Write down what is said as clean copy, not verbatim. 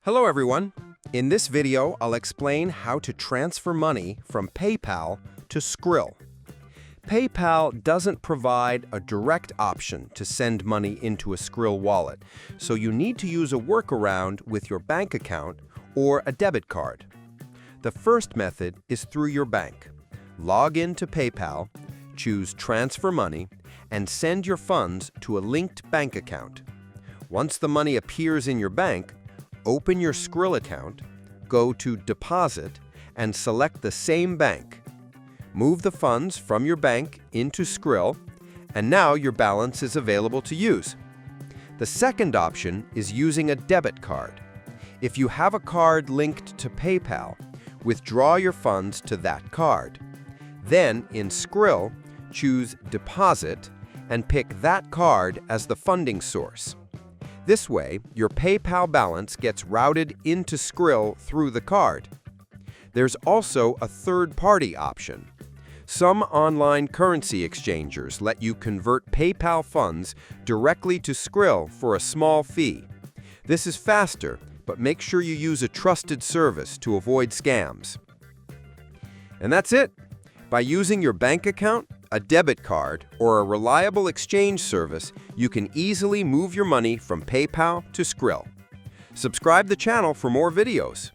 Hello everyone. In this video, I'll explain how to transfer money from PayPal to Skrill. PayPal doesn't provide a direct option to send money into a Skrill wallet, so you need to use a workaround with your bank account or a debit card. The first method is through your bank. Log in to PayPal, choose Transfer Money, and send your funds to a linked bank account. Once the money appears in your bank, open your Skrill account, go to Deposit, and select the same bank. Move the funds from your bank into Skrill, and now your balance is available to use. The second option is using a debit card. If you have a card linked to PayPal, withdraw your funds to that card. Then, in Skrill, choose Deposit and pick that card as the funding source. This way, your PayPal balance gets routed into Skrill through the card. There's also a third-party option. Some online currency exchangers let you convert PayPal funds directly to Skrill for a small fee. This is faster, but make sure you use a trusted service to avoid scams. And that's it. By using your bank account, a debit card, or a reliable exchange service, you can easily move your money from PayPal to Skrill. Subscribe the channel for more videos.